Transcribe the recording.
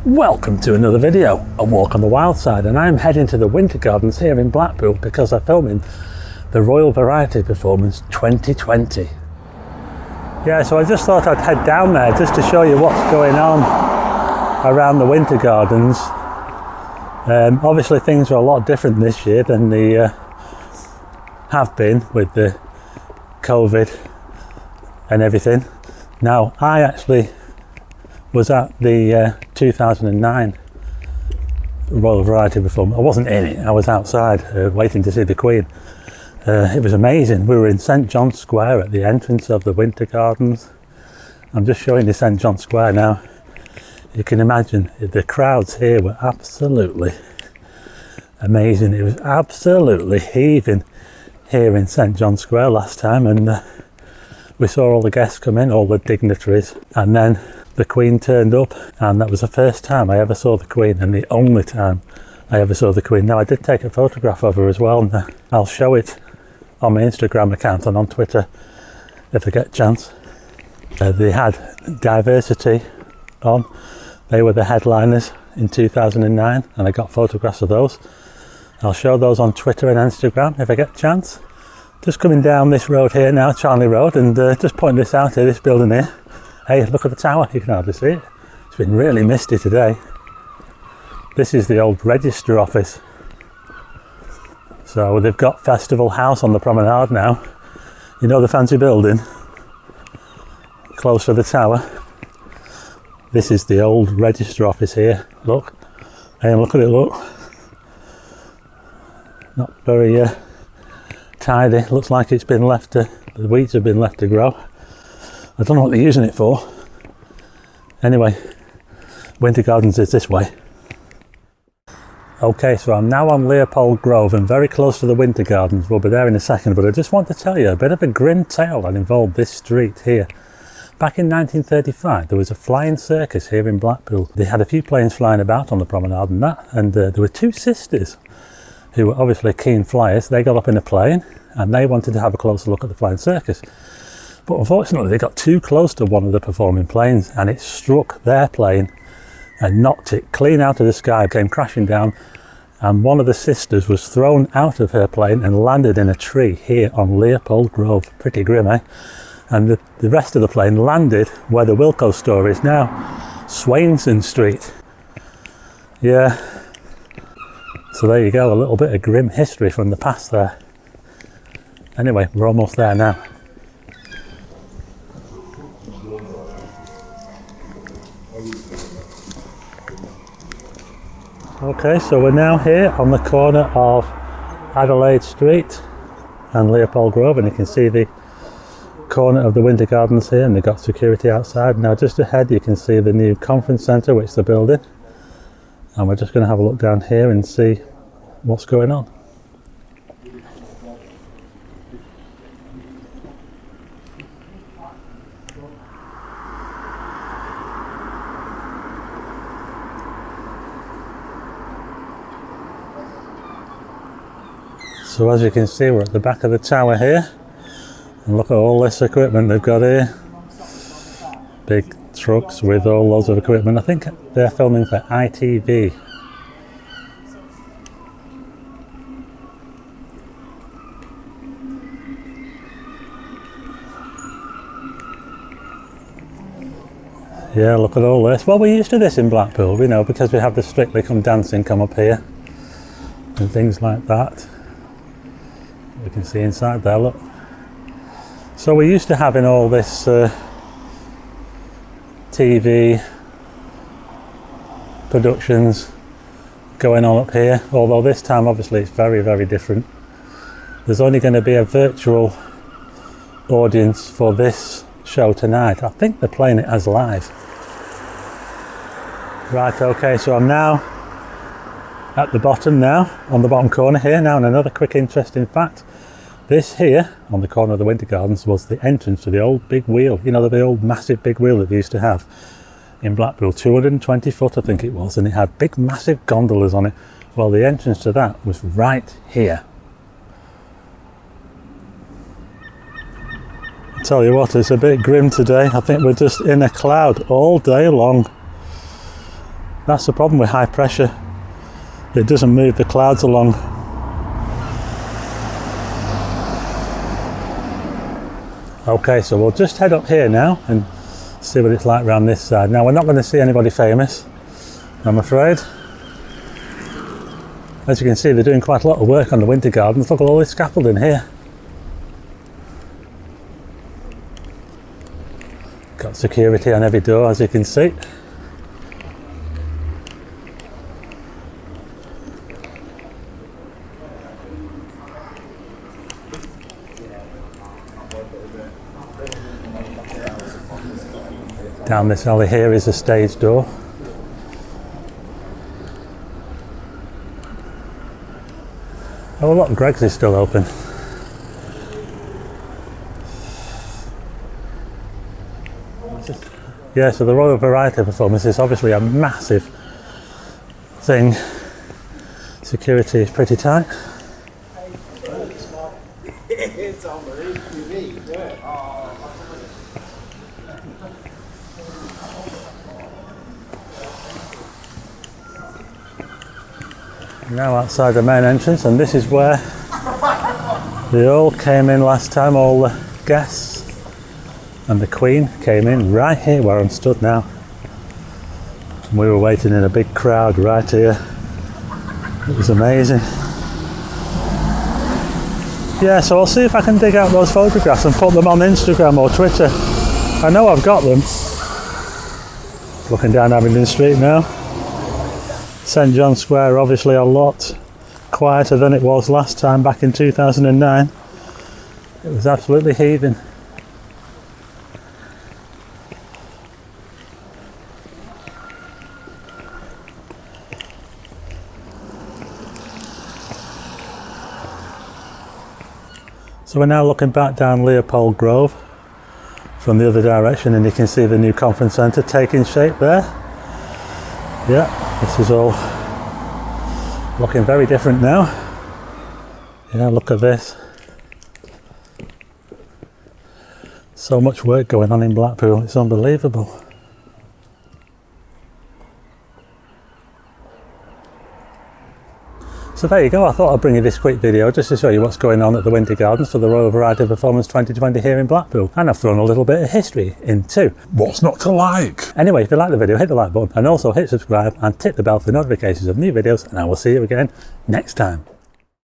Welcome to another video, A Walk on the Wild Side, and I'm heading to the Winter Gardens here in Blackpool because I'm filming the Royal Variety Performance 2020. Yeah, so I just thought I'd head down there just to show you what's going on around the Winter Gardens. Obviously things are a lot different this year than they have been with the COVID and everything. Now, I actually was at the 2009 Royal Variety Performance. I wasn't in it, I was outside waiting to see the Queen. It was amazing. We were in St John's Square at the entrance of the Winter Gardens. I'm just showing you St John's Square now. You can imagine the crowds here were absolutely amazing. It was absolutely heaving here in St John's Square last time, and we saw all the guests come in, all the dignitaries, and then the Queen turned up, and that was the first time I ever saw the Queen and the only time I ever saw the Queen. Now, I did take a photograph of her as well, and I'll show it on my Instagram account and on Twitter if I get a chance. They had Diversity on. They were the headliners in 2009, and I got photographs of those. I'll show those on Twitter and Instagram if I get a chance. Just coming down this road here now, Charlie Road, and just pointing this out here, this building here. Hey, look at the tower, you can hardly see it. It's been really misty today. This is the old register office. So they've got Festival House on the promenade now. You know the fancy building? Close to the tower. This is the old register office here. Look. Hey, look at it, look. Not very tidy. Looks like it's been left to, the weeds have been left to grow. I don't know what they're using it for. Anyway, Winter Gardens is this way. Okay, so I'm now on Leopold Grove and very close to the Winter Gardens. We'll be there in a second, but I just want to tell you a bit of a grim tale that involved this street here. Back in 1935, there was a flying circus here in Blackpool. They had a few planes flying about on the promenade and that, and there were two sisters who were obviously keen flyers. They got up in a plane and they wanted to have a closer look at the flying circus. But unfortunately, they got too close to one of the performing planes and it struck their plane and knocked it clean out of the sky, came crashing down, and one of the sisters was thrown out of her plane and landed in a tree here on Leopold Grove. Pretty grim, eh? And the rest of the plane landed where the Wilko store is now, Swainson Street. Yeah. So there you go, a little bit of grim history from the past there. Anyway, we're almost there now. Okay, so we're now here on the corner of Adelaide Street and Leopold Grove, and you can see the corner of the Winter Gardens here, and they've got security outside. Now just ahead you can see the new conference centre which they're building, and we're just going to have a look down here and see what's going on. So as you can see, we're at the back of the tower here, and look at all this equipment they've got here. Big trucks with all loads of equipment. I think they're filming for ITV. Yeah, look at all this. Well, we're used to this in Blackpool, you know, because we have the Strictly Come Dancing come up here and things like that. You can see inside there, look. So we're used to having all this TV productions going on up here, although this time obviously it's very, very different. There's only going to be a virtual audience for this show tonight. I think they're playing it as live. Right, okay, so I'm now at the bottom now, on the bottom corner here now, and another quick interesting fact. This here, on the corner of the Winter Gardens, was the entrance to the old big wheel. You know, the old massive big wheel that they used to have in Blackpool, 220 foot I think it was, and it had big massive gondolas on it. Well, the entrance to that was right here. I tell you what, it's a bit grim today. I think we're just in a cloud all day long. That's the problem with high pressure. It doesn't move the clouds along. Okay, so we'll just head up here now and see what it's like around this side. Now, we're not going to see anybody famous, I'm afraid. As you can see, they're doing quite a lot of work on the winter gardens. Look at all this scaffolding here. Got security on every door, as you can see. Down this alley here is a stage door. Oh look, Greg's is still open. Yeah, so the Royal Variety performance is obviously a massive thing. Security is pretty tight. Now outside the main entrance, and this is where they all came in last time, all the guests, and the Queen came in right here where I'm stood now. And we were waiting in a big crowd right here. It was amazing. Yeah, so I'll see if I can dig out those photographs and put them on Instagram or Twitter. I know I've got them. Looking down Abingdon Street now. St John's Square obviously a lot quieter than it was last time back in 2009. It was absolutely heaving. So we're now looking back down Leopold Grove from the other direction, and you can see the new conference centre taking shape there. Yeah. This is all looking very different now. Yeah, look at this. So much work going on in Blackpool, it's unbelievable. So there you go, I thought I'd bring you this quick video just to show you what's going on at the Winter Gardens for the Royal Variety Performance 2020 here in Blackpool. And I've thrown a little bit of history in too. What's not to like? Anyway, if you like the video, hit the like button and also hit subscribe and tick the bell for notifications of new videos, and I will see you again next time.